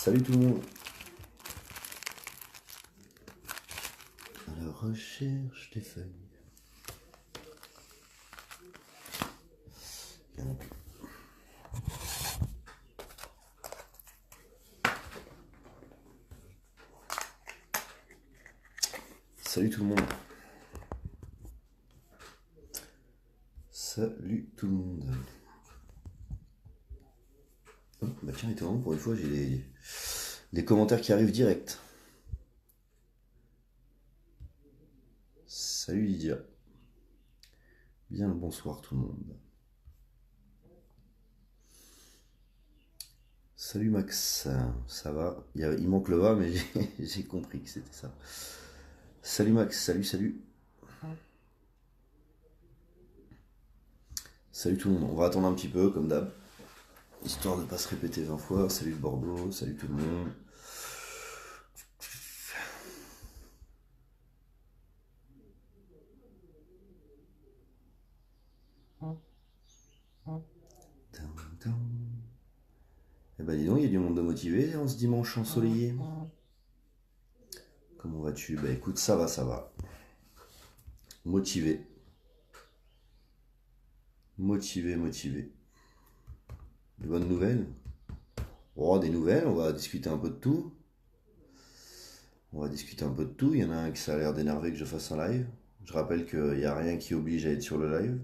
Salut tout le monde. À la recherche des feuilles. Il y en a plus. Salut tout le monde. Salut tout le monde. Oh, bah tiens, étonnant, pour une fois, j'ai des commentaires qui arrivent direct. Salut Lydia. Bien le bonsoir tout le monde. Salut Max, ça va? Il manque le va, mais j'ai compris que c'était ça. Salut Max, salut. Salut tout le monde, on va attendre un petit peu comme d'hab, histoire de ne pas se répéter 20 fois. Salut le Bordeaux, salut tout le monde. Eh ben dis donc, il y a du monde de motivé en ce dimanche ensoleillé. Comment vas-tu? Bah écoute, ça va. Motivé. Des bonnes nouvelles? Oh, des nouvelles, on va discuter un peu de tout. Il y en a un qui ça a l'air d'énerver que je fasse un live. Je rappelle qu'il n'y a rien qui oblige à être sur le live.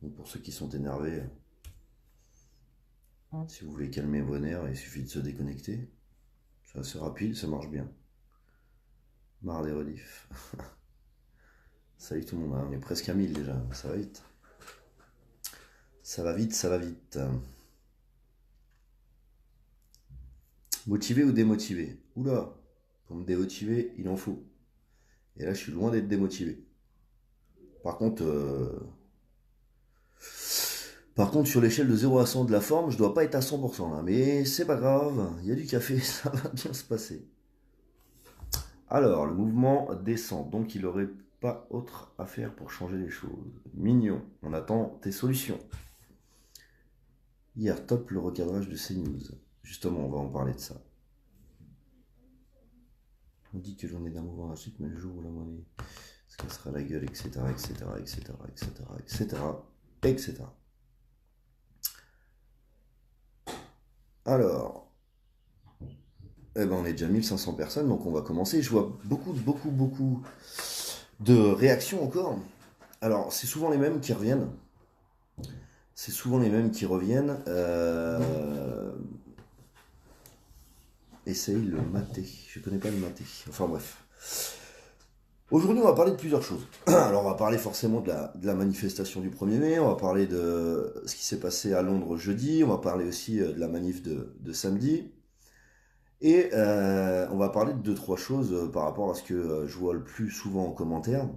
Donc pour ceux qui sont énervés, si vous voulez calmer vos nerfs, il suffit de se déconnecter. C'est assez rapide, ça marche bien. Marre des rediffs. Salut tout le monde, hein. On est presque à 1000 déjà, ça va vite. Ça va vite. Motivé ou démotivé? Oula, pour me démotiver, il en faut. Et là, je suis loin d'être démotivé. Par contre, sur l'échelle de 0 à 100 de la forme, je dois pas être à 100% là. Mais c'est pas grave, il y a du café, ça va bien se passer. Alors, le mouvement descend, donc il aurait pas autre à faire pour changer les choses. Mignon, on attend tes solutions. Hier, top le recadrage de CNews. Justement, on va en parler de ça. On dit que j'en ai d'un mouvement ensuite, mais le jour où la monnaie se cassera la gueule, etc. Alors, eh ben on est déjà 1500 personnes, donc on va commencer. Je vois beaucoup de réactions encore. Alors, c'est souvent les mêmes qui reviennent. Essaye le maté. Je connais pas le maté. Enfin bref. Aujourd'hui, on va parler de plusieurs choses. Alors, on va parler forcément de la manifestation du 1er mai, on va parler de ce qui s'est passé à Londres jeudi, on va parler aussi de la manif de samedi, et on va parler de 2-3 choses par rapport à ce que je vois le plus souvent en commentaire,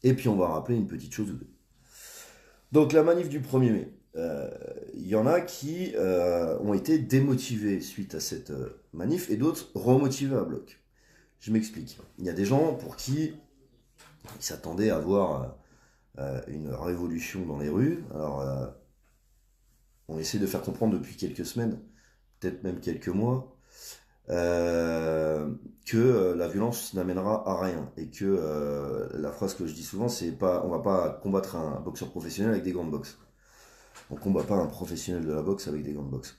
et puis on va rappeler une petite chose ou deux. Donc, la manif du 1er mai, il y en a qui ont été démotivés suite à cette manif, et d'autres remotivés à bloc. Je m'explique. Il y a des gens pour qui ils s'attendaient à voir une révolution dans les rues. Alors, on essaie de faire comprendre depuis quelques semaines, peut-être même quelques mois, que la violence n'amènera à rien. Et que la phrase que je dis souvent, c'est pas, on va pas combattre un boxeur professionnel avec des gants de boxe. On combat pas un professionnel de la boxe avec des gants de boxe.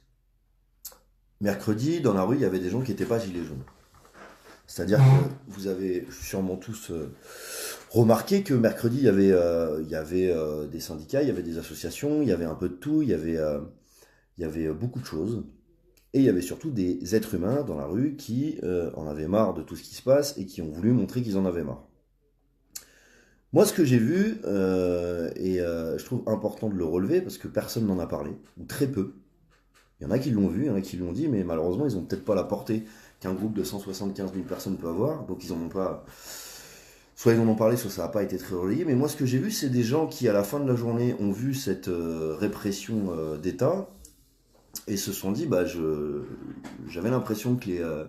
Mercredi, dans la rue, il y avait des gens qui n'étaient pas gilets jaunes. C'est-à-dire que vous avez sûrement tous remarqué que mercredi, il y avait des syndicats, il y avait des associations, il y avait un peu de tout, il y avait beaucoup de choses. Et il y avait surtout des êtres humains dans la rue qui en avaient marre de tout ce qui se passe et qui ont voulu montrer qu'ils en avaient marre. Moi, ce que j'ai vu, et je trouve important de le relever, parce que personne n'en a parlé, ou très peu. Il y en a qui l'ont vu, il y en a qui l'ont dit, mais malheureusement, ils n'ont peut-être pas la portée qu'un groupe de 175 000 personnes peut avoir, donc ils en ont pas... Soit ils en ont parlé, soit ça n'a pas été très relayé, mais moi ce que j'ai vu, c'est des gens qui à la fin de la journée ont vu cette répression d'État, et se sont dit, j'avais l'impression que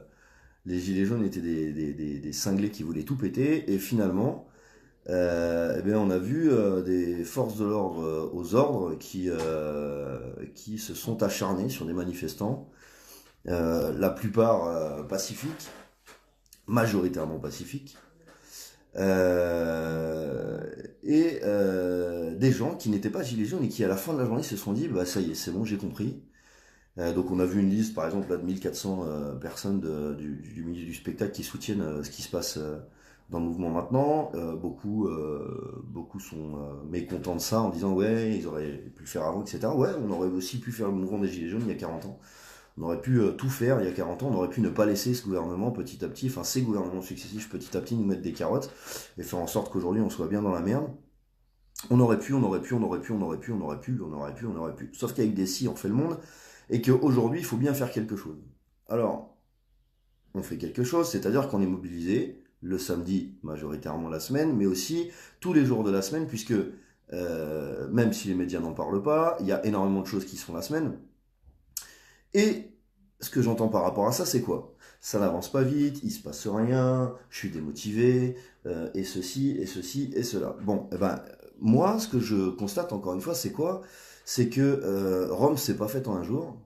les gilets jaunes étaient des cinglés qui voulaient tout péter, et finalement, on a vu des forces de l'ordre aux ordres qui se sont acharnés sur des manifestants, la plupart pacifiques, majoritairement pacifiques, des gens qui n'étaient pas gilets jaunes et qui à la fin de la journée se sont dit bah ça y est, c'est bon, j'ai compris. Donc on a vu une liste par exemple là, de 1400 personnes du milieu du spectacle qui soutiennent ce qui se passe dans le mouvement maintenant. Beaucoup sont mécontents de ça en disant ouais ils auraient pu le faire avant, etc. Ouais, on aurait aussi pu faire le mouvement des gilets jaunes il y a 40 ans. On aurait pu tout faire il y a 40 ans, on aurait pu ne pas laisser ce gouvernement petit à petit, enfin ces gouvernements successifs petit à petit nous mettre des carottes et faire en sorte qu'aujourd'hui on soit bien dans la merde. On aurait pu, on aurait pu, on aurait pu, on aurait pu, on aurait pu, on aurait pu, on aurait pu. Sauf qu'avec des si on fait le monde et qu'aujourd'hui il faut bien faire quelque chose. Alors, on fait quelque chose, c'est-à-dire qu'on est mobilisé le samedi majoritairement la semaine, mais aussi tous les jours de la semaine, puisque même si les médias n'en parlent pas, il y a énormément de choses qui se font la semaine. Et ce que j'entends par rapport à ça, c'est quoi? Ça n'avance pas vite, il se passe rien, je suis démotivé, et ceci, et ceci, et cela. Bon, eh ben, moi, ce que je constate encore une fois, c'est quoi? C'est que Rome s'est pas faite en un jour,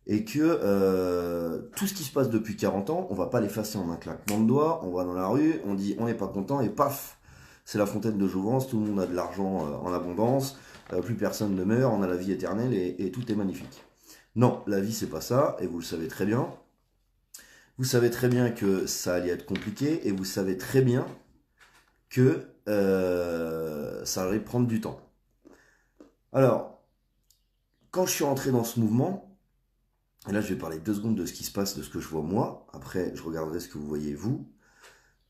et que tout ce qui se passe depuis 40 ans, on va pas l'effacer en un claquement de doigts, on va dans la rue, on dit on n'est pas content, et paf, c'est la fontaine de jouvence, tout le monde a de l'argent en abondance, plus personne ne meurt, on a la vie éternelle, et tout est magnifique. Non, la vie c'est pas ça, et vous le savez très bien. Vous savez très bien que ça allait être compliqué, et vous savez très bien que ça allait prendre du temps. Alors, quand je suis rentré dans ce mouvement, et là je vais parler 2 secondes de ce qui se passe, de ce que je vois moi, après je regarderai ce que vous voyez vous,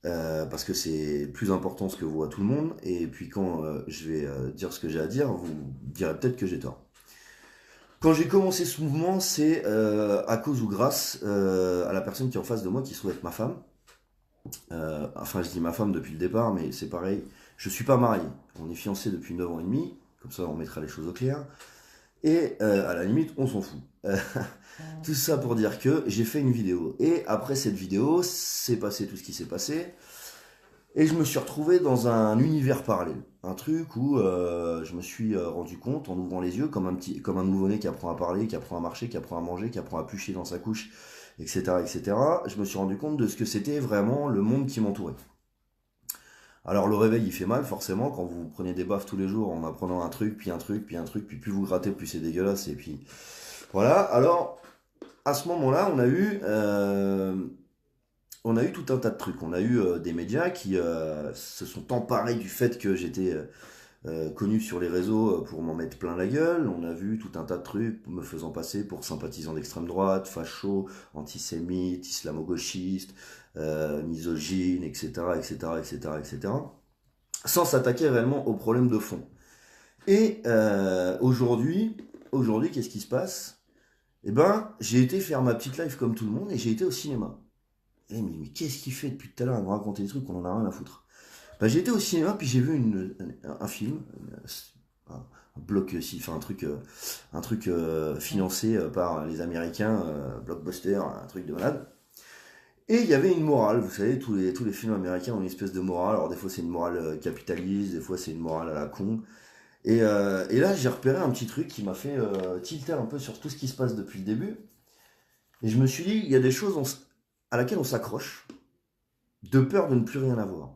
parce que c'est plus important ce que voit tout le monde, et puis quand je vais dire ce que j'ai à dire, vous direz peut-être que j'ai tort. Quand j'ai commencé ce mouvement, c'est à cause ou grâce à la personne qui est en face de moi, qui se trouve être ma femme. Enfin, je dis ma femme depuis le départ, mais c'est pareil. Je suis pas marié. On est fiancés depuis 9 ans et demi. Comme ça, on mettra les choses au clair. Et à la limite, on s'en fout. Tout ça pour dire que j'ai fait une vidéo. Et après cette vidéo, c'est passé tout ce qui s'est passé. Et je me suis retrouvé dans un univers parallèle. Un truc où je me suis rendu compte en ouvrant les yeux comme un nouveau-né qui apprend à parler, qui apprend à marcher, qui apprend à manger, qui apprend à plucher dans sa couche, etc., etc. Je me suis rendu compte de ce que c'était vraiment le monde qui m'entourait. Alors le réveil il fait mal forcément quand vous prenez des baffes tous les jours en apprenant un truc, puis un truc, puis un truc, puis plus vous grattez, plus c'est dégueulasse, et puis voilà. Alors à ce moment-là, on a eu tout un tas de trucs. On a eu des médias qui se sont emparés du fait que j'étais connu sur les réseaux pour m'en mettre plein la gueule. On a vu tout un tas de trucs me faisant passer pour sympathisant d'extrême droite, facho, antisémite, islamo-gauchiste, misogyne, etc., etc., etc., etc., sans s'attaquer réellement aux problèmes de fond. Et aujourd'hui, qu'est-ce qui se passe? Eh ben, j'ai été faire ma petite live comme tout le monde et j'ai été au cinéma. Eh, mais qu'est-ce qu'il fait depuis tout à l'heure à me raconter des trucs qu'on en a rien à foutre? Bah, j'ai été au cinéma puis j'ai vu un film, un bloc, enfin un truc financé par les Américains, blockbuster, un truc de malade. Et il y avait une morale, vous savez, tous les films américains ont une espèce de morale. Alors des fois c'est une morale capitaliste, des fois c'est une morale à la con. Et là j'ai repéré un petit truc qui m'a fait tilter un peu sur tout ce qui se passe depuis le début. Et je me suis dit, il y a des choses à laquelle on s'accroche, de peur de ne plus rien avoir.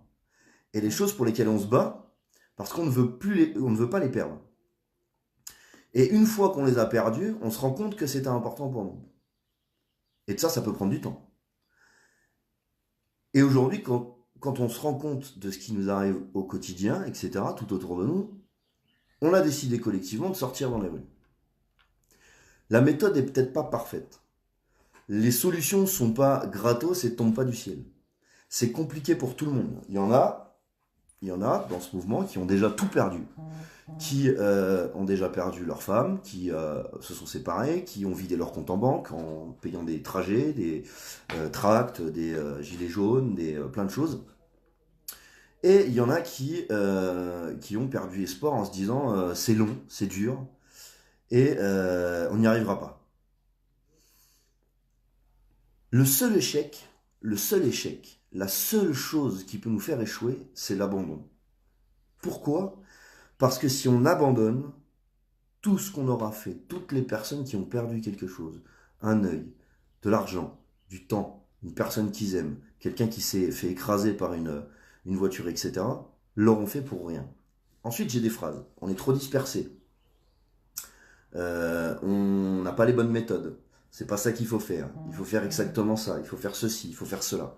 Et les choses pour lesquelles on se bat, parce qu'on ne veut on ne veut pas les perdre. Et une fois qu'on les a perdus, on se rend compte que c'était important pour nous. Et de ça, ça peut prendre du temps. Et aujourd'hui, quand on se rend compte de ce qui nous arrive au quotidien, etc., tout autour de nous, on a décidé collectivement de sortir dans les rues. La méthode est peut-être pas parfaite. Les solutions ne sont pas gratos et ne tombent pas du ciel. C'est compliqué pour tout le monde. Il y en a dans ce mouvement qui ont déjà tout perdu, qui ont déjà perdu leurs femmes, qui se sont séparés, qui ont vidé leur compte en banque en payant des trajets, des tracts, des gilets jaunes, plein de choses. Et il y en a qui ont perdu espoir en se disant c'est long, c'est dur, et on n'y arrivera pas. Le seul échec, la seule chose qui peut nous faire échouer, c'est l'abandon. Pourquoi? Parce que si on abandonne, tout ce qu'on aura fait, toutes les personnes qui ont perdu quelque chose, un œil, de l'argent, du temps, une personne qu'ils aiment, quelqu'un qui s'est fait écraser par une voiture, etc., l'auront fait pour rien. Ensuite, j'ai des phrases. On est trop dispersé. On n'a pas les bonnes méthodes. C'est pas ça qu'il faut faire. Il faut faire exactement ça. Il faut faire ceci, il faut faire cela.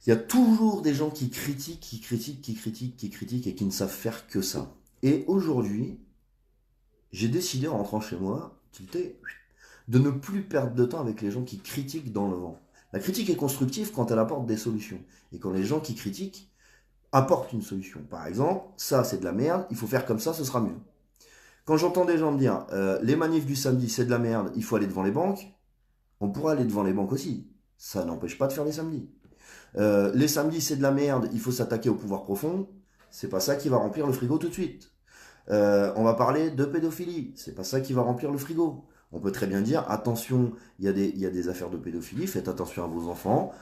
Il y a toujours des gens qui critiquent, qui critiquent, qui critiquent, qui critiquent et qui ne savent faire que ça. Et aujourd'hui, j'ai décidé en rentrant chez moi, de ne plus perdre de temps avec les gens qui critiquent dans le vent. La critique est constructive quand elle apporte des solutions. Et quand les gens qui critiquent apportent une solution. Par exemple, ça c'est de la merde, il faut faire comme ça, ce sera mieux. Quand j'entends des gens me dire les manifs du samedi c'est de la merde, il faut aller devant les banques, on pourra aller devant les banques aussi. Ça n'empêche pas de faire les samedis. Les samedis c'est de la merde, il faut s'attaquer au pouvoir profond, c'est pas ça qui va remplir le frigo tout de suite. On va parler de pédophilie, c'est pas ça qui va remplir le frigo. On peut très bien dire attention, il y a des affaires de pédophilie, faites attention à vos enfants,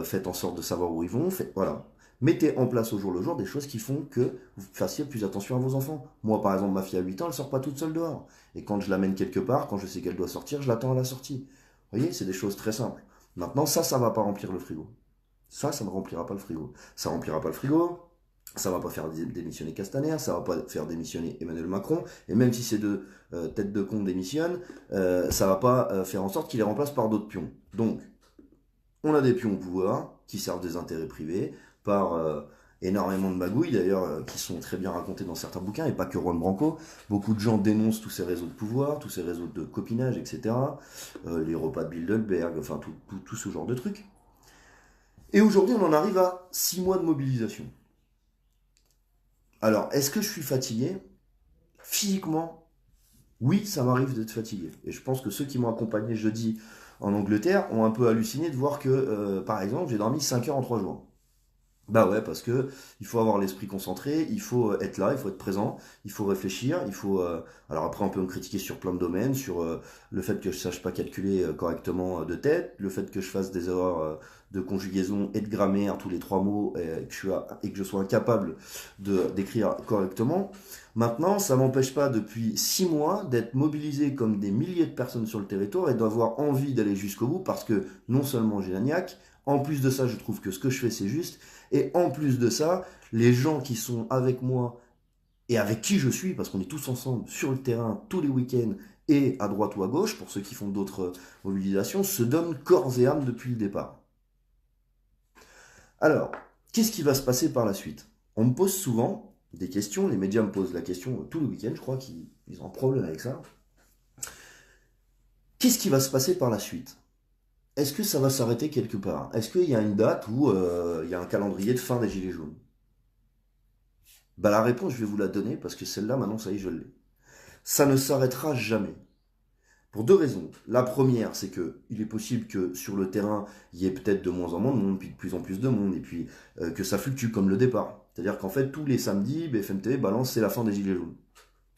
faites en sorte de savoir où ils vont, voilà. Mettez en place au jour le jour des choses qui font que vous fassiez plus attention à vos enfants. Moi, par exemple, ma fille a 8 ans, elle sort pas toute seule dehors. Et quand je l'amène quelque part, quand je sais qu'elle doit sortir, je l'attends à la sortie. Vous voyez, c'est des choses très simples. Maintenant, ça va pas remplir le frigo. Ça ne remplira pas le frigo. Ça remplira pas le frigo, ça va pas faire démissionner Castaner, ça va pas faire démissionner Emmanuel Macron, et même si ces deux têtes de con démissionnent, ça va pas faire en sorte qu'ils les remplacent par d'autres pions. Donc, on a des pions au pouvoir qui servent des intérêts privés par énormément de magouilles d'ailleurs qui sont très bien racontées dans certains bouquins et pas que Juan Branco. Beaucoup de gens dénoncent tous ces réseaux de pouvoir, tous ces réseaux de copinage, etc. Les repas de Bilderberg, enfin tout ce genre de trucs. Et aujourd'hui, on en arrive à 6 mois de mobilisation. Alors, est-ce que je suis fatigué? Physiquement, oui, ça m'arrive d'être fatigué. Et je pense que ceux qui m'ont accompagné jeudi en Angleterre ont un peu halluciné de voir que, par exemple, j'ai dormi 5 heures en 3 jours. Bah ouais, parce que il faut avoir l'esprit concentré, il faut être là, il faut être présent, il faut réfléchir, il faut. Alors après, on peut me critiquer sur plein de domaines, sur le fait que je sache pas calculer correctement de tête, le fait que je fasse des erreurs de conjugaison et de grammaire tous les 3 mots et que je sois incapable de d'écrire correctement. Maintenant, ça m'empêche pas depuis 6 mois d'être mobilisé comme des milliers de personnes sur le territoire et d'avoir envie d'aller jusqu'au bout parce que non seulement j'ai la niaque, en plus de ça, je trouve que ce que je fais c'est juste. Et en plus de ça, les gens qui sont avec moi et avec qui je suis, parce qu'on est tous ensemble sur le terrain tous les week-ends et à droite ou à gauche, pour ceux qui font d'autres mobilisations, se donnent corps et âme depuis le départ. Alors, qu'est-ce qui va se passer par la suite? On me pose souvent des questions, les médias me posent la question tous les week-ends, je crois qu'ils ont un problème avec ça. Qu'est-ce qui va se passer par la suite? Est-ce que ça va s'arrêter quelque part? Est-ce qu'il y a une date où il y a un calendrier de fin des Gilets jaunes? Bah la réponse, je vais vous la donner parce que celle-là, maintenant, ça y est, je l'ai. Ça ne s'arrêtera jamais. Pour 2 raisons. La première, c'est que il est possible que sur le terrain, il y ait peut-être de moins en moins de monde, puis de plus en plus de monde, et puis que ça fluctue comme le départ. C'est-à-dire qu'en fait, tous les samedis, BFM TV balance, c'est la fin des Gilets jaunes.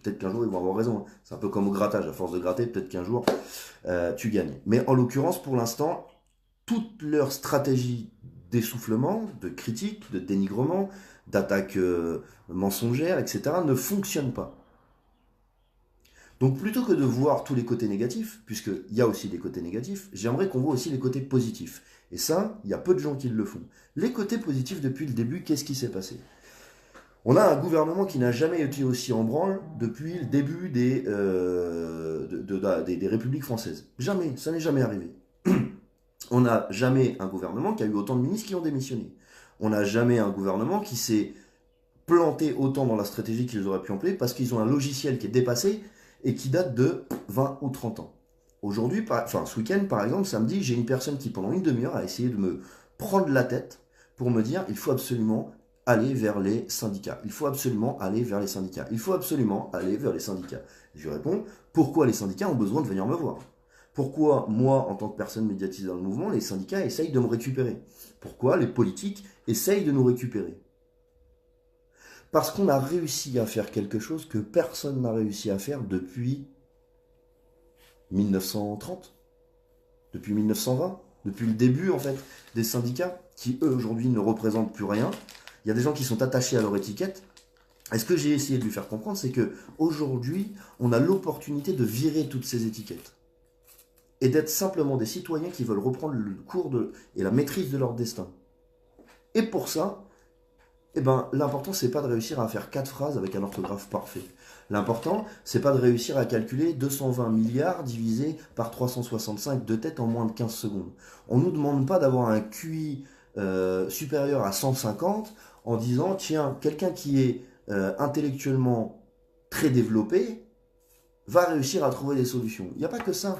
Peut-être qu'un jour, ils vont avoir raison. C'est un peu comme au grattage. À force de gratter, peut-être qu'un jour, tu gagnes. Mais en l'occurrence, pour l'instant, toute leur stratégie d'essoufflement, de critique, de dénigrement, d'attaque mensongère, etc., ne fonctionne pas. Donc plutôt que de voir tous les côtés négatifs, puisqu'il y a aussi des côtés négatifs, j'aimerais qu'on voit aussi les côtés positifs. Et ça, il y a peu de gens qui le font. Les côtés positifs depuis le début, qu'est-ce qui s'est passé? On a un gouvernement qui n'a jamais été aussi en branle depuis le début des républiques françaises. Jamais, ça n'est jamais arrivé. On n'a jamais un gouvernement qui a eu autant de ministres qui ont démissionné. On n'a jamais un gouvernement qui s'est planté autant dans la stratégie qu'ils auraient pu employer parce qu'ils ont un logiciel qui est dépassé et qui date de 20 ou 30 ans. Aujourd'hui, ce week-end par exemple, samedi, j'ai une personne qui pendant une demi-heure a essayé de me prendre la tête pour me dire il faut absolument aller vers les syndicats. Il faut absolument aller vers les syndicats. Il faut absolument aller vers les syndicats. Je lui réponds, pourquoi les syndicats ont besoin de venir me voir? Pourquoi moi, en tant que personne médiatisée dans le mouvement, les syndicats essayent de me récupérer? Pourquoi les politiques essayent de nous récupérer? Parce qu'on a réussi à faire quelque chose que personne n'a réussi à faire depuis 1930, depuis 1920, depuis le début en fait des syndicats qui eux aujourd'hui ne représentent plus rien. Il y a des gens qui sont attachés à leur étiquette. Et ce que j'ai essayé de lui faire comprendre, c'est que aujourd'hui, on a l'opportunité de virer toutes ces étiquettes. et d'être simplement des citoyens qui veulent reprendre le cours et la maîtrise de leur destin. Et pour ça, eh ben, l'important, c'est pas de réussir à faire 4 phrases avec un orthographe parfait. L'important, c'est pas de réussir à calculer 220 milliards divisé par 365 de tête en moins de 15 secondes. On ne nous demande pas d'avoir un QI supérieur à 150 en disant, tiens, quelqu'un qui est intellectuellement très développé va réussir à trouver des solutions. Il n'y a pas que ça.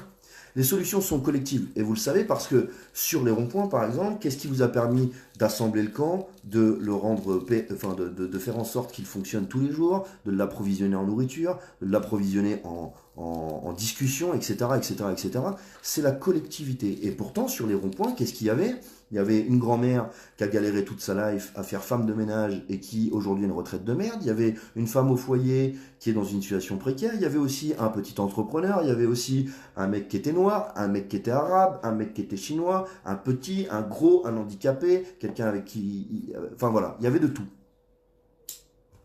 Les solutions sont collectives. Et vous le savez parce que sur les ronds-points, par exemple, qu'est-ce qui vous a permis d'assembler le camp, de le rendre, de faire en sorte qu'il fonctionne tous les jours, de l'approvisionner en nourriture, de l'approvisionner en discussion, etc., etc., etc. C'est la collectivité. Et pourtant, sur les ronds-points, qu'est-ce qu'il y avait? Il y avait une grand-mère qui a galéré toute sa life à faire femme de ménage et qui aujourd'hui a une retraite de merde. Il y avait une femme au foyer qui est dans une situation précaire. Il y avait aussi un petit entrepreneur. Il y avait aussi un mec qui était noir, un mec qui était arabe, un mec qui était chinois, un petit, un gros, un handicapé, quelqu'un avec qui... Enfin voilà, il y avait de tout.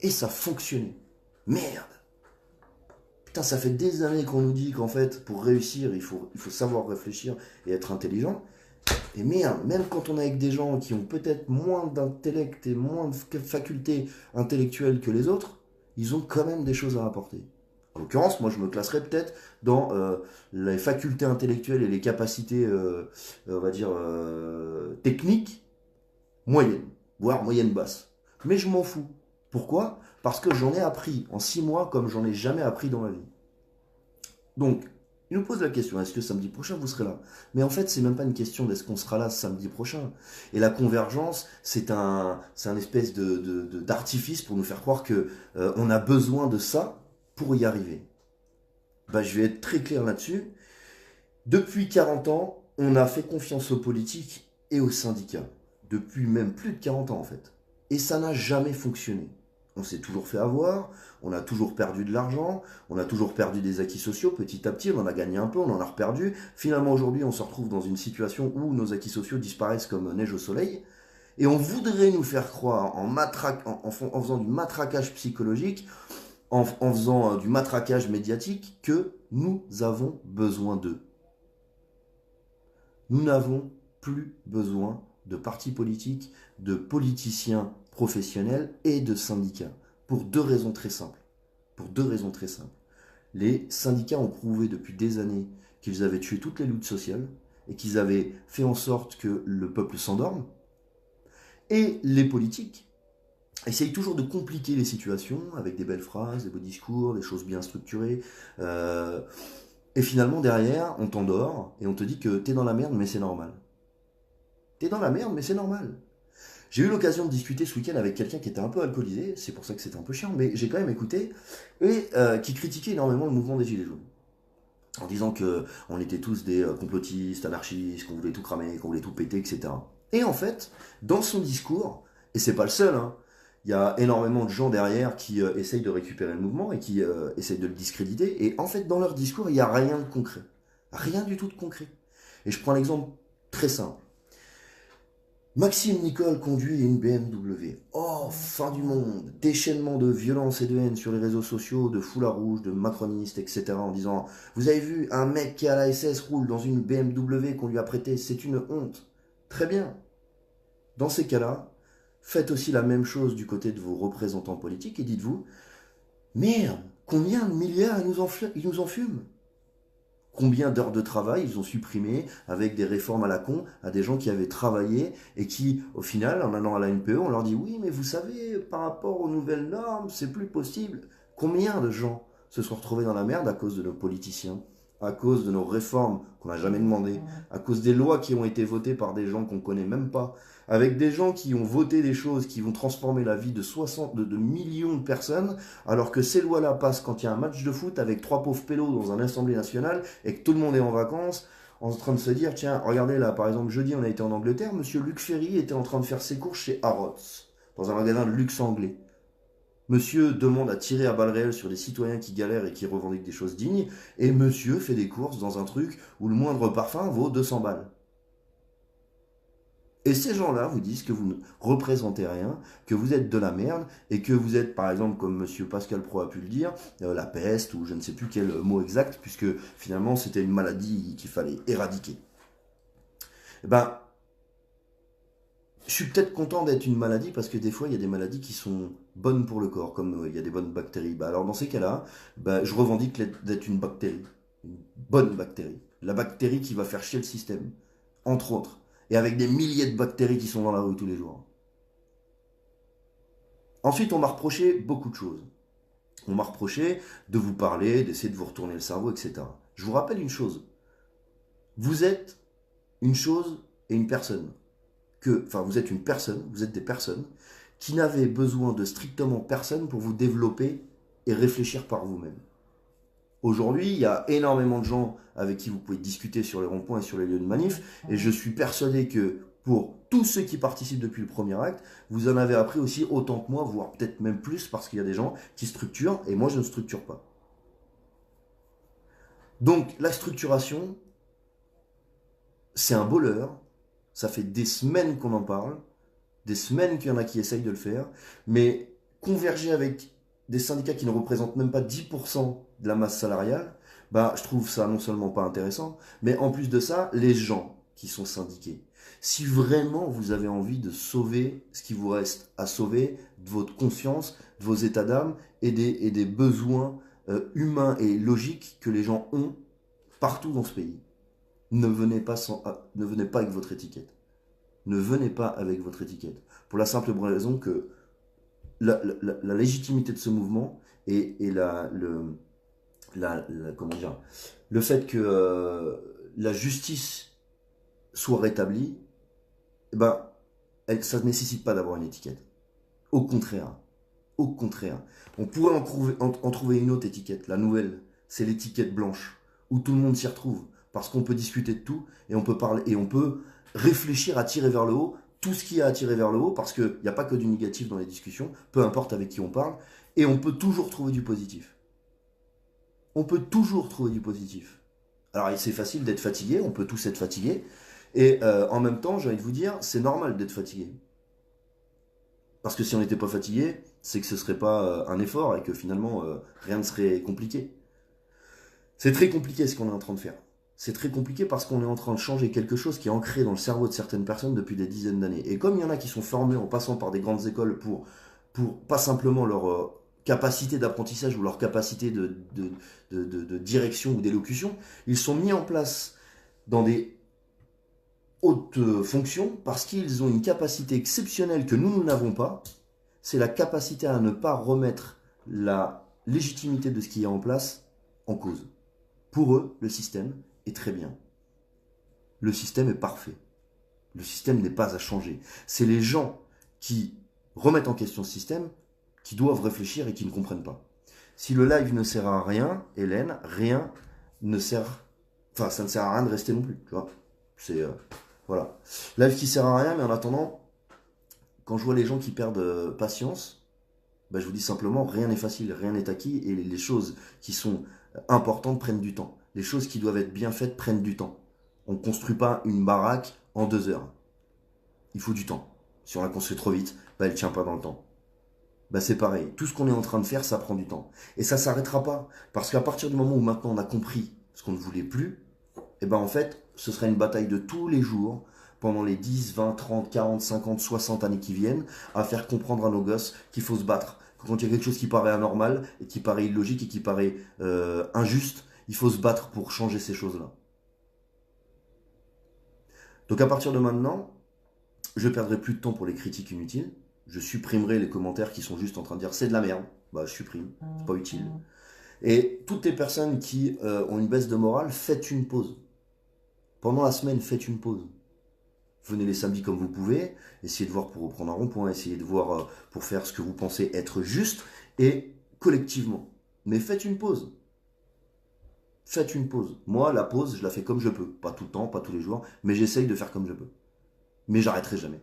Et ça fonctionnait. Merde! Putain, ça fait des années qu'on nous dit qu'en fait, pour réussir, il faut savoir réfléchir et être intelligent. Et merde, même quand on est avec des gens qui ont peut-être moins d'intellect et moins de facultés intellectuelles que les autres, ils ont quand même des choses à apporter. En l'occurrence, moi je me classerais peut-être dans les facultés intellectuelles et les capacités, on va dire, techniques, moyennes, voire moyennes basses. Mais je m'en fous. Pourquoi? Parce que j'en ai appris en 6 mois comme j'en ai jamais appris dans ma vie. Donc, il nous pose la question, est-ce que samedi prochain vous serez là? Mais en fait, c'est même pas une question d'est-ce qu'on sera là samedi prochain. Et la convergence, c'est un espèce d'artifice pour nous faire croire que on a besoin de ça pour y arriver. Bah, je vais être très clair là-dessus. Depuis 40 ans, on a fait confiance aux politiques et aux syndicats. Depuis même plus de 40 ans en fait. Et ça n'a jamais fonctionné. On s'est toujours fait avoir, on a toujours perdu de l'argent, on a toujours perdu des acquis sociaux, petit à petit, on en a gagné un peu, on en a reperdu. Finalement, aujourd'hui, on se retrouve dans une situation où nos acquis sociaux disparaissent comme neige au soleil, et on voudrait nous faire croire, en faisant du matraquage psychologique, en faisant du matraquage médiatique, que nous avons besoin d'eux. Nous n'avons plus besoin de partis politiques, de politiciens professionnels et de syndicats. Pour 2 raisons très simples. Pour 2 raisons très simples. Les syndicats ont prouvé depuis des années qu'ils avaient tué toutes les luttes sociales et qu'ils avaient fait en sorte que le peuple s'endorme. Et les politiques essayent toujours de compliquer les situations avec des belles phrases, des beaux discours, des choses bien structurées. Et finalement, derrière, on t'endort et on te dit que t'es dans la merde, mais c'est normal. T'es dans la merde, mais c'est normal. J'ai eu l'occasion de discuter ce week-end avec quelqu'un qui était un peu alcoolisé, c'est pour ça que c'était un peu chiant, mais j'ai quand même écouté, et qui critiquait énormément le mouvement des Gilets jaunes. En disant que on était tous des complotistes, anarchistes, qu'on voulait tout cramer, qu'on voulait tout péter, etc. Et en fait, dans son discours, et c'est pas le seul, hein, il y a énormément de gens derrière qui essayent de récupérer le mouvement et qui essayent de le discréditer, et en fait, dans leur discours, il n'y a rien de concret. Rien du tout de concret. Et je prends l'exemple très simple. Maxime Nicole conduit une BMW. Oh, fin du monde. Déchaînement de violence et de haine sur les réseaux sociaux, de foulards rouges, de macronistes, etc. en disant « Vous avez vu, un mec qui est à la SS roule dans une BMW qu'on lui a prêtée, c'est une honte. » Très bien. Dans ces cas-là, faites aussi la même chose du côté de vos représentants politiques et dites-vous « Merde, combien de milliards ils nous en fument ? Combien d'heures de travail ils ont supprimé avec des réformes à la con à des gens qui avaient travaillé et qui, au final, en allant à la NPE, on leur dit oui, mais vous savez, par rapport aux nouvelles normes, c'est plus possible. Combien de gens se sont retrouvés dans la merde à cause de nos politiciens, à cause de nos réformes qu'on n'a jamais demandées, à cause des lois qui ont été votées par des gens qu'on ne connaît même pas, avec des gens qui ont voté des choses qui vont transformer la vie de millions de personnes, alors que ces lois-là passent quand il y a un match de foot avec 3 pauvres pélos dans un assemblée nationale et que tout le monde est en vacances, en train de se dire, tiens, regardez là, par exemple, jeudi, on a été en Angleterre, monsieur Luc Ferry était en train de faire ses courses chez Harrods, dans un magasin de luxe anglais. Monsieur demande à tirer à balles réelles sur des citoyens qui galèrent et qui revendiquent des choses dignes, et monsieur fait des courses dans un truc où le moindre parfum vaut 200 balles. Et ces gens-là vous disent que vous ne représentez rien, que vous êtes de la merde, et que vous êtes, par exemple, comme Monsieur Pascal Pro a pu le dire, la peste, ou je ne sais plus quel mot exact, puisque finalement c'était une maladie qu'il fallait éradiquer. Eh ben, je suis peut-être content d'être une maladie, parce que des fois, il y a des maladies qui sont bonnes pour le corps, comme il y a des bonnes bactéries. Bah, alors dans ces cas-là, bah, je revendique d'être une bactérie, une bonne bactérie. La bactérie qui va faire chier le système, entre autres. Et avec des milliers de bactéries qui sont dans la rue tous les jours. Ensuite, on m'a reproché beaucoup de choses. On m'a reproché de vous parler, d'essayer de vous retourner le cerveau, etc. Je vous rappelle une chose. Vous êtes une chose et une personne. Enfin, vous êtes une personne, vous êtes des personnes qui n'avaient besoin de strictement personne pour vous développer et réfléchir par vous-même. Aujourd'hui, il y a énormément de gens avec qui vous pouvez discuter sur les ronds-points et sur les lieux de manif, et je suis persuadé que pour tous ceux qui participent depuis le premier acte, vous en avez appris aussi autant que moi, voire peut-être même plus, parce qu'il y a des gens qui structurent, et moi je ne structure pas. Donc la structuration, c'est un beau leurre, ça fait des semaines qu'on en parle, des semaines qu'il y en a qui essayent de le faire, mais converger avec des syndicats qui ne représentent même pas 10% de la masse salariale, bah, je trouve ça non seulement pas intéressant, mais en plus de ça, les gens qui sont syndiqués. Si vraiment vous avez envie de sauver ce qui vous reste à sauver, de votre conscience, de vos états d'âme et des besoins humains et logiques que les gens ont partout dans ce pays, ne venez pas avec votre étiquette. Ne venez pas avec votre étiquette. Pour la simple raison que la légitimité de ce mouvement et comment dire, le fait que la justice soit rétablie, eh ben, ça ne nécessite pas d'avoir une étiquette. Au contraire. Au contraire. On pourrait en trouver une autre étiquette. La nouvelle, c'est l'étiquette blanche, où tout le monde s'y retrouve. Parce qu'on peut discuter de tout, et on peut parler, et on peut réfléchir à tirer vers le haut tout ce qui a à tirer vers le haut, parce qu'il n'y a pas que du négatif dans les discussions, peu importe avec qui on parle, et on peut toujours trouver du positif. On peut toujours trouver du positif. Alors c'est facile d'être fatigué, on peut tous être fatigués, et en même temps, j'ai envie de vous dire, c'est normal d'être fatigué. Parce que si on n'était pas fatigué, c'est que ce serait pas un effort et que finalement rien ne serait compliqué. C'est très compliqué ce qu'on est en train de faire. C'est très compliqué parce qu'on est en train de changer quelque chose qui est ancré dans le cerveau de certaines personnes depuis des dizaines d'années. Et comme il y en a qui sont formés en passant par des grandes écoles pour pas simplement leur capacité d'apprentissage ou leur capacité de direction ou d'élocution, ils sont mis en place dans des haute fonction parce qu'ils ont une capacité exceptionnelle que nous n'avons pas, c'est la capacité à ne pas remettre la légitimité de ce qui est en place en cause. Pour eux, le système est très bien. Le système est parfait. Le système n'est pas à changer. C'est les gens qui remettent en question ce système qui doivent réfléchir et qui ne comprennent pas. Si le live ne sert à rien, Hélène, rien ne sert... Enfin, ça ne sert à rien de rester non plus, tu vois. C'est... voilà. Live qui sert à rien, mais en attendant, quand je vois les gens qui perdent patience, bah, je vous dis simplement, rien n'est facile, rien n'est acquis, et les choses qui sont importantes prennent du temps. Les choses qui doivent être bien faites prennent du temps. On ne construit pas une baraque en 2 heures. Il faut du temps. Si on la construit trop vite, bah, elle ne tient pas dans le temps. Bah, c'est pareil. Tout ce qu'on est en train de faire, ça prend du temps. Et ça ne s'arrêtera pas. Parce qu'à partir du moment où maintenant on a compris ce qu'on ne voulait plus, et ben en fait, ce sera une bataille de tous les jours, pendant les 10, 20, 30, 40, 50, 60 années qui viennent, à faire comprendre à nos gosses qu'il faut se battre. Quand il y a quelque chose qui paraît anormal, et qui paraît illogique, et qui paraît injuste, il faut se battre pour changer ces choses-là. Donc à partir de maintenant, je perdrai plus de temps pour les critiques inutiles. Je supprimerai les commentaires qui sont juste en train de dire c'est de la merde. Bah je supprime, c'est pas utile. Et toutes les personnes qui ont une baisse de morale, faites une pause. Pendant la semaine, faites une pause. Venez les samedis comme vous pouvez, essayez de voir pour reprendre un rond-point, essayez de voir pour faire ce que vous pensez être juste, et collectivement. Mais faites une pause. Faites une pause. Moi, la pause, je la fais comme je peux. Pas tout le temps, pas tous les jours, mais j'essaye de faire comme je peux. Mais j'arrêterai jamais.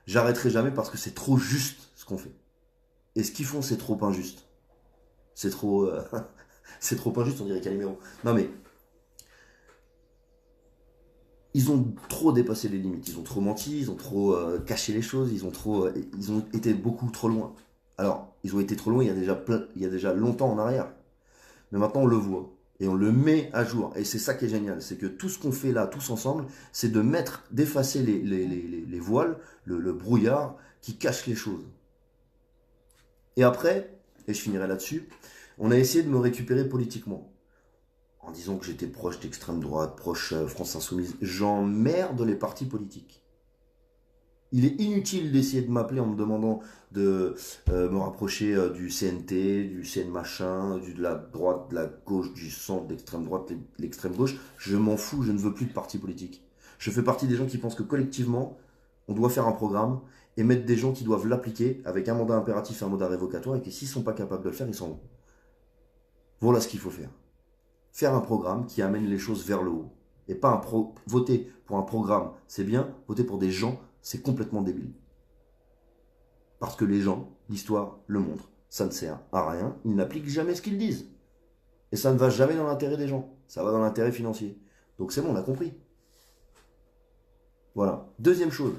J'arrêterai jamais parce que c'est trop juste ce qu'on fait. Et ce qu'ils font, c'est trop injuste. C'est trop... c'est trop injuste, on dirait Calimero. Non mais, ils ont trop dépassé les limites, ils ont trop menti, ils ont trop caché les choses, ils ont été beaucoup trop loin. Alors, ils ont été trop loin il y a déjà longtemps en arrière. Mais maintenant, on le voit. Et on le met à jour. Et c'est ça qui est génial. C'est que tout ce qu'on fait là, tous ensemble, c'est d'effacer les voiles, le brouillard qui cache les choses. Et après, et je finirai là-dessus, on a essayé de me récupérer politiquement. En disant que j'étais proche d'extrême droite, proche France Insoumise. J'emmerde les partis politiques. Il est inutile d'essayer de m'appeler en me demandant de me rapprocher du CNT, du CN machin, de la droite, de la gauche, du centre, de l'extrême droite, l'extrême gauche. Je m'en fous, je ne veux plus de parti politique. Je fais partie des gens qui pensent que collectivement, on doit faire un programme et mettre des gens qui doivent l'appliquer avec un mandat impératif et un mandat révocatoire et que s'ils ne sont pas capables de le faire, ils s'en vont. Voilà ce qu'il faut faire. Faire un programme qui amène les choses vers le haut. Et pas voter pour un programme, c'est bien, voter pour des gens, c'est complètement débile. Parce que les gens, l'histoire le montre, ça ne sert à rien, ils n'appliquent jamais ce qu'ils disent. Et ça ne va jamais dans l'intérêt des gens, ça va dans l'intérêt financier. Donc c'est bon, on a compris. Voilà. Deuxième chose,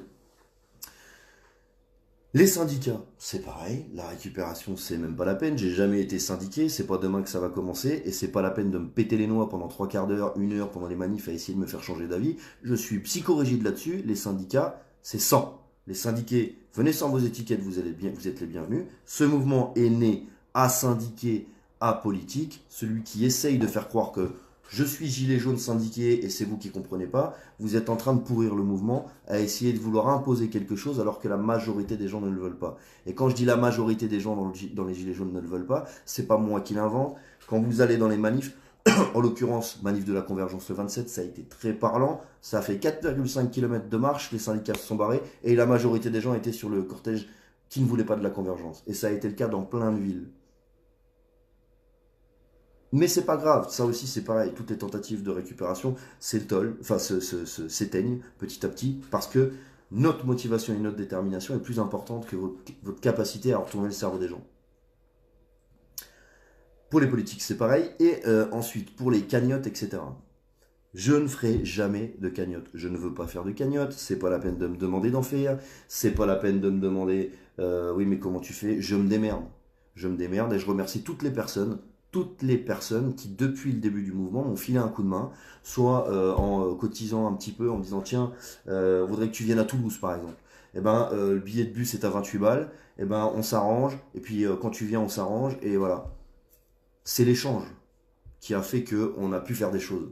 les syndicats, c'est pareil, la récupération c'est même pas la peine, j'ai jamais été syndiqué, c'est pas demain que ça va commencer, et c'est pas la peine de me péter les noix pendant 3 quarts d'heure, 1 heure pendant les manifs à essayer de me faire changer d'avis, je suis psychorigide là-dessus, les syndicats c'est 100. Les syndiqués, venez sans vos étiquettes, vous êtes les bienvenus. Ce mouvement est né à syndiqué, à politique, celui qui essaye de faire croire que je suis gilet jaune syndiqué et c'est vous qui comprenez pas, vous êtes en train de pourrir le mouvement à essayer de vouloir imposer quelque chose alors que la majorité des gens ne le veulent pas. Et quand je dis la majorité des gens dans les gilets jaunes ne le veulent pas, c'est pas moi qui l'invente. Quand vous allez dans les manifs, en l'occurrence, manif de la Convergence le 27, ça a été très parlant. Ça a fait 4,5 km de marche, les syndicats se sont barrés et la majorité des gens étaient sur le cortège qui ne voulaient pas de la Convergence. Et ça a été le cas dans plein de villes. Mais c'est pas grave, ça aussi c'est pareil, toutes les tentatives de récupération s'éteignent petit à petit parce que notre motivation et notre détermination est plus importante que votre capacité à retourner le cerveau des gens. Pour les politiques c'est pareil, et ensuite pour les cagnottes, etc. Je ne ferai jamais de cagnotte. Je ne veux pas faire de cagnotte, c'est pas la peine de me demander d'en faire, c'est pas la peine de me demander oui mais comment tu fais, je me démerde. Je me démerde et je remercie toutes les personnes qui, depuis le début du mouvement, m'ont filé un coup de main, soit en cotisant un petit peu, en me disant tiens, on voudrait que tu viennes à Toulouse par exemple. Eh ben, le billet de bus est à 28 balles, eh ben, on s'arrange, et puis quand tu viens, on s'arrange, et voilà. C'est l'échange qui a fait qu'on a pu faire des choses,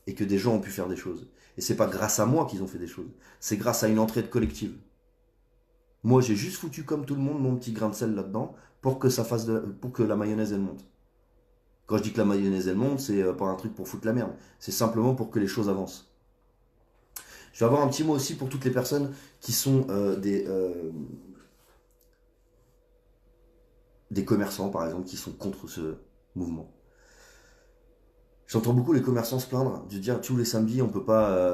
et que des gens ont pu faire des choses. Et c'est pas grâce à moi qu'ils ont fait des choses, c'est grâce à une entraide collective. Moi, j'ai juste foutu comme tout le monde mon petit grain de sel là-dedans pour que pour que la mayonnaise elle monte. Quand je dis que la mayonnaise elle monte, c'est pas un truc pour foutre la merde. C'est simplement pour que les choses avancent. Je vais avoir un petit mot aussi pour toutes les personnes qui sont des commerçants, par exemple, qui sont contre ce mouvement. J'entends beaucoup les commerçants se plaindre de dire tous les samedis on peut pas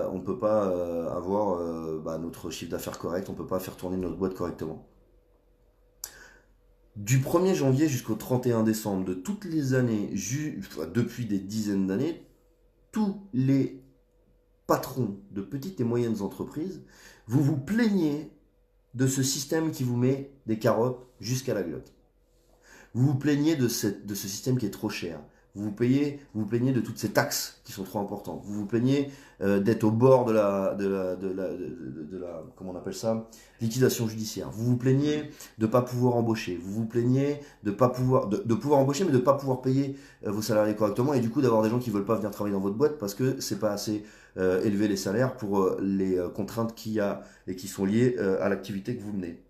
avoir notre chiffre d'affaires correct, on peut pas faire tourner notre boîte correctement. Du 1er janvier jusqu'au 31 décembre de toutes les années, depuis des dizaines d'années, tous les patrons de petites et moyennes entreprises, vous vous plaignez de ce système qui vous met des carottes jusqu'à la glotte. Vous vous plaignez de ce système qui est trop cher. Vous vous plaignez de toutes ces taxes qui sont trop importantes. Vous vous plaignez d'être au bord de la comment on appelle ça, liquidation judiciaire. Vous vous plaignez de pas pouvoir embaucher. Vous vous plaignez de pas pouvoir de pouvoir embaucher mais de pas pouvoir payer vos salariés correctement et du coup d'avoir des gens qui veulent pas venir travailler dans votre boîte parce que c'est pas assez élevé les salaires pour les contraintes qu'il y a et qui sont liées à l'activité que vous menez.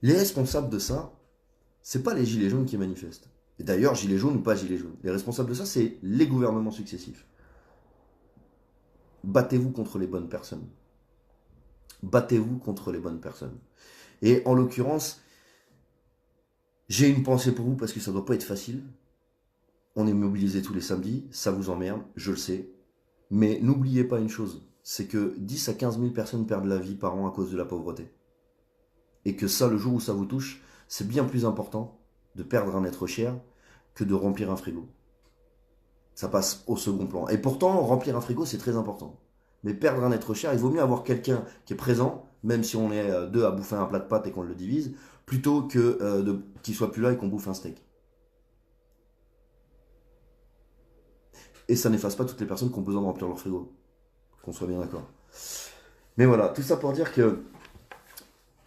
Les responsables de ça, c'est pas les gilets jaunes qui manifestent. Et d'ailleurs, gilets jaunes ou pas gilets jaunes. Les responsables de ça, c'est les gouvernements successifs. Battez-vous contre les bonnes personnes. Battez-vous contre les bonnes personnes. Et en l'occurrence, j'ai une pensée pour vous parce que ça doit pas être facile. On est mobilisés tous les samedis, ça vous emmerde, je le sais. Mais n'oubliez pas une chose, c'est que 10 à 15 000 personnes perdent la vie par an à cause de la pauvreté. Et que ça, le jour où ça vous touche, c'est bien plus important de perdre un être cher que de remplir un frigo. Ça passe au second plan. Et pourtant, remplir un frigo, c'est très important. Mais perdre un être cher, il vaut mieux avoir quelqu'un qui est présent, même si on est deux à bouffer un plat de pâtes et qu'on le divise, plutôt que qu'il soit plus là et qu'on bouffe un steak. Et ça n'efface pas toutes les personnes qui ont besoin de remplir leur frigo. Qu'on soit bien d'accord. Mais voilà, tout ça pour dire que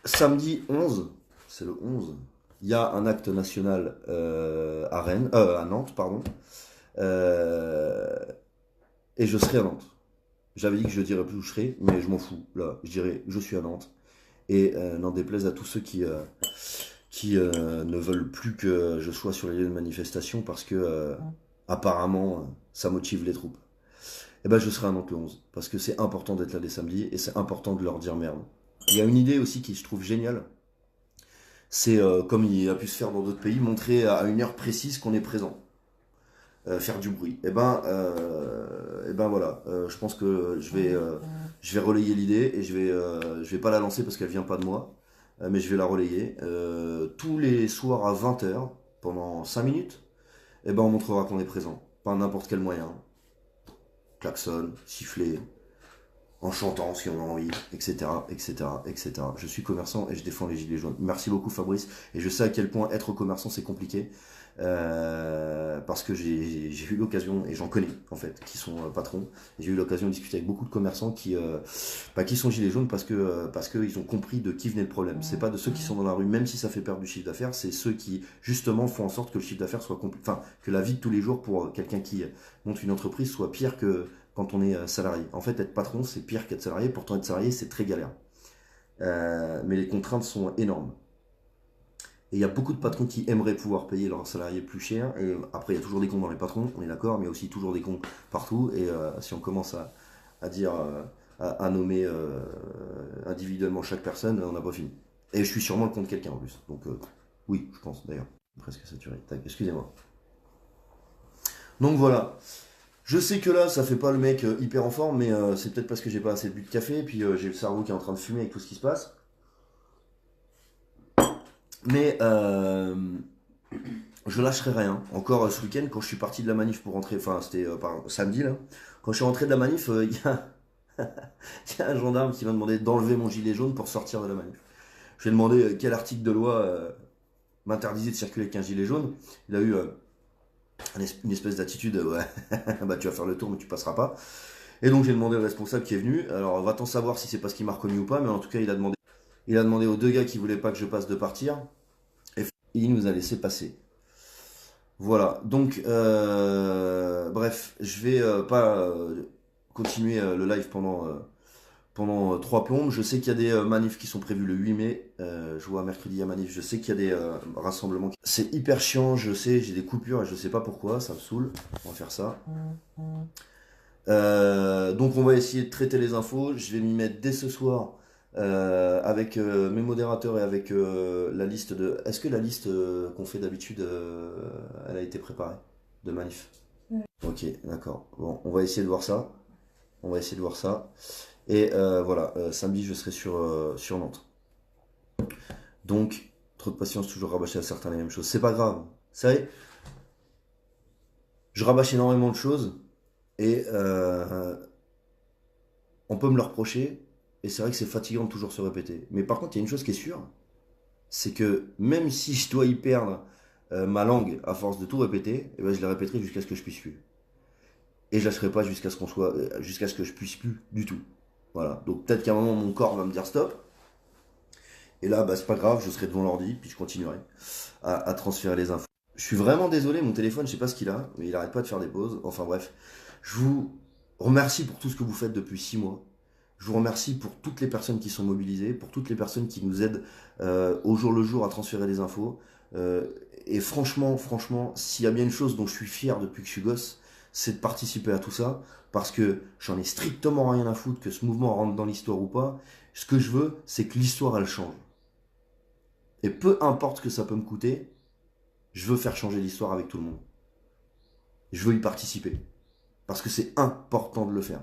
samedi 11, c'est le 11, il y a un acte national à Nantes, pardon. Euh, et je serai à Nantes. J'avais dit que je ne dirais plus où je serai, mais je m'en fous. Là, je dirais je suis à Nantes. Et n'en déplaise à tous ceux qui ne veulent plus que je sois sur les lieux de manifestation parce que apparemment ça motive les troupes. Eh ben je serai à Nantes le 11 parce que c'est important d'être là les samedis et c'est important de leur dire merde. Il y a une idée aussi qui je trouve géniale, c'est comme il a pu se faire dans d'autres pays, montrer à une heure précise qu'on est présent. Faire du bruit. Et ben voilà, je pense que je vais relayer l'idée et je vais pas la lancer parce qu'elle vient pas de moi, mais je vais la relayer. Tous les soirs à 20 h pendant 5 minutes, et ben on montrera qu'on est présent. Pas n'importe quel moyen. Klaxon, siffler, en chantant si on a envie, etc., etc., etc. Je suis commerçant et je défends les gilets jaunes. Merci beaucoup Fabrice. Et je sais à quel point être commerçant c'est compliqué. Parce que j'ai eu l'occasion, et j'en connais en fait, qui sont patrons. J'ai eu l'occasion de discuter avec beaucoup de commerçants qui sont gilets jaunes parce que ils ont compris de qui venait le problème. C'est pas de ceux qui sont dans la rue, même si ça fait perdre du chiffre d'affaires, c'est ceux qui justement font en sorte que le chiffre d'affaires soit enfin que la vie de tous les jours pour quelqu'un qui monte une entreprise soit pire que quand on est salarié. En fait, être patron, c'est pire qu'être salarié. Pourtant, être salarié, c'est très galère. Mais les contraintes sont énormes. Et il y a beaucoup de patrons qui aimeraient pouvoir payer leurs salariés plus cher. Et après, il y a toujours des cons dans les patrons, on est d'accord, mais il y a aussi toujours des cons partout. Et si on commence à dire, à nommer individuellement chaque personne, on n'a pas fini. Et je suis sûrement le con de quelqu'un en plus. Donc, oui, je pense d'ailleurs. Presque saturé. Excusez-moi. Donc voilà. Je sais que là, ça fait pas le mec hyper en forme, mais c'est peut-être parce que j'ai pas assez bu de café, et puis j'ai le cerveau qui est en train de fumer avec tout ce qui se passe. Mais je lâcherai rien. Encore ce week-end, quand je suis parti de la manif pour rentrer, enfin c'était samedi là, quand je suis rentré de la manif, il y a, y a un gendarme qui m'a demandé d'enlever mon gilet jaune pour sortir de la manif. Je lui ai demandé quel article de loi m'interdisait de circuler avec un gilet jaune. Il a eu une espèce d'attitude, ouais, bah tu vas faire le tour mais tu passeras pas. Et donc j'ai demandé au responsable qui est venu, alors va-t-on savoir si c'est parce qu'il m'a reconnu ou pas, mais en tout cas il a demandé aux deux gars qui voulaient pas que je passe de partir, et il nous a laissé passer. Voilà, donc bref, je vais pas continuer le live pendant 3 plombes. Je sais qu'il y a des manifs qui sont prévus le 8 mai. Je vois mercredi à manif. Je sais qu'il y a des rassemblements. C'est hyper chiant, je sais, j'ai des coupures et je sais pas pourquoi, ça me saoule. On va faire ça. Donc on va essayer de traiter les infos. Je vais m'y mettre dès ce soir avec mes modérateurs et avec la liste de. Est-ce que la liste qu'on fait d'habitude, elle a été préparée de manif? Ok, d'accord. Bon, on va essayer de voir ça. On va essayer de voir ça. Et voilà, samedi je serai sur Nantes. Donc, trop de patience, toujours rabâcher à certains les mêmes choses. C'est pas grave. Vous savez, je rabâche énormément de choses et on peut me le reprocher. Et c'est vrai que c'est fatigant de toujours se répéter. Mais par contre, il y a une chose qui est sûre, c'est que même si je dois y perdre ma langue à force de tout répéter, eh ben, je la répéterai jusqu'à ce que je puisse plus. Et je lâcherai pas jusqu'à ce que je puisse plus du tout. Voilà. Donc peut-être qu'à un moment mon corps va me dire stop. Et là, bah, c'est pas grave, je serai devant l'ordi, puis je continuerai à transférer les infos. Je suis vraiment désolé, mon téléphone, je sais pas ce qu'il a, mais il arrête pas de faire des pauses. Enfin bref, je vous remercie pour tout ce que vous faites depuis 6 mois. Je vous remercie pour toutes les personnes qui sont mobilisées, pour toutes les personnes qui nous aident au jour le jour à transférer les infos. Et franchement, s'il y a bien une chose dont je suis fier depuis que je suis gosse, c'est de participer à tout ça, parce que j'en ai strictement rien à foutre que ce mouvement rentre dans l'histoire ou pas. Ce que je veux, c'est que l'histoire, elle change. Et peu importe ce que ça peut me coûter, je veux faire changer l'histoire avec tout le monde. Je veux y participer. Parce que c'est important de le faire.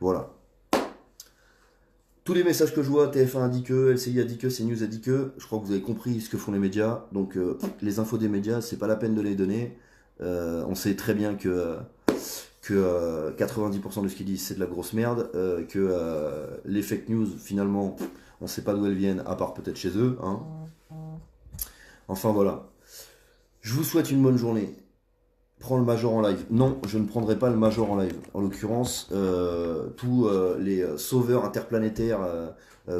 Voilà. Tous les messages que je vois, TF1 a dit que, LCI a dit que, CNews a dit que, je crois que vous avez compris ce que font les médias. Donc les infos des médias, c'est pas la peine de les donner. On sait très bien que 90% de ce qu'ils disent c'est de la grosse merde, que les fake news finalement on sait pas d'où elles viennent à part peut-être chez eux, hein. Enfin voilà. Je vous souhaite une bonne journée. Prends le Major en live. Non, je ne prendrai pas le Major en live. En l'occurrence, tous les sauveurs interplanétaires,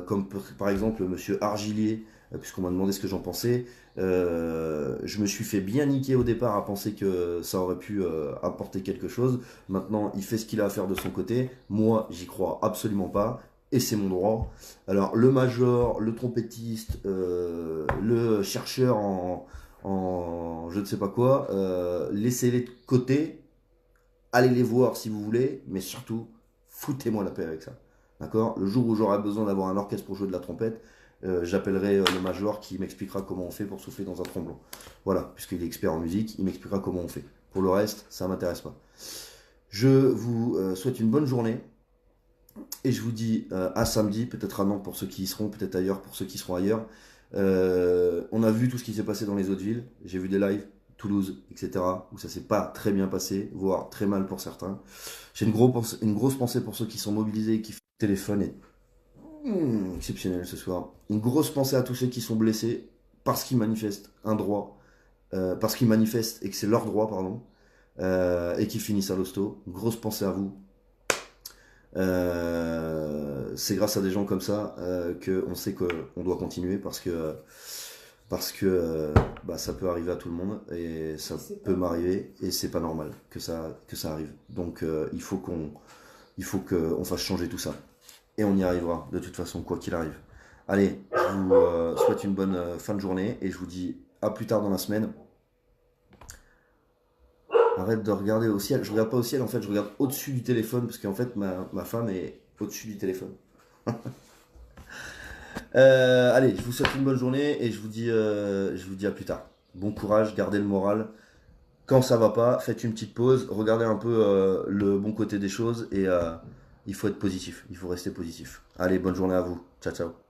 comme par exemple Monsieur Argilier, puisqu'on m'a demandé ce que j'en pensais, je me suis fait bien niquer au départ à penser que ça aurait pu apporter quelque chose. Maintenant, il fait ce qu'il a à faire de son côté. Moi, j'y crois absolument pas. Et c'est mon droit. Alors, le major, le trompettiste, le chercheur en je ne sais pas quoi, laissez-les de côté, allez les voir si vous voulez, mais surtout, foutez-moi la paix avec ça. D'accord? Le jour où j'aurai besoin d'avoir un orchestre pour jouer de la trompette, j'appellerai le major qui m'expliquera comment on fait pour souffler dans un tromblon. Voilà, puisqu'il est expert en musique, il m'expliquera comment on fait. Pour le reste, ça m'intéresse pas. Je vous souhaite une bonne journée. Et je vous dis à samedi, peut-être à Nantes pour ceux qui y seront, peut-être ailleurs pour ceux qui seront ailleurs. On a vu tout ce qui s'est passé dans les autres villes. J'ai vu des lives, Toulouse, etc., où ça s'est pas très bien passé, voire très mal pour certains. J'ai une grosse pensée pour ceux qui sont mobilisés et qui font le téléphone est exceptionnel ce soir. Une grosse pensée à tous ceux qui sont blessés parce qu'ils manifestent un droit, parce qu'ils manifestent et que c'est leur droit, pardon, et qui finissent à l'hosto. Une grosse pensée à vous. C'est grâce à des gens comme ça qu'on sait qu'on doit continuer parce que bah, ça peut arriver à tout le monde et ça peut m'arriver et c'est pas normal que ça arrive. Donc il faut qu'on fasse changer tout ça et on y arrivera de toute façon quoi qu'il arrive. Allez, je vous souhaite une bonne fin de journée et je vous dis à plus tard dans la semaine. Arrête de regarder au ciel. Je regarde pas au ciel, en fait, je regarde au-dessus du téléphone parce qu'en fait, ma femme est au-dessus du téléphone. Allez, je vous souhaite une bonne journée et je vous dis à plus tard. Bon courage, gardez le moral. Quand ça va pas, faites une petite pause, regardez un peu le bon côté des choses et il faut être positif, il faut rester positif. Allez, bonne journée à vous. Ciao, ciao.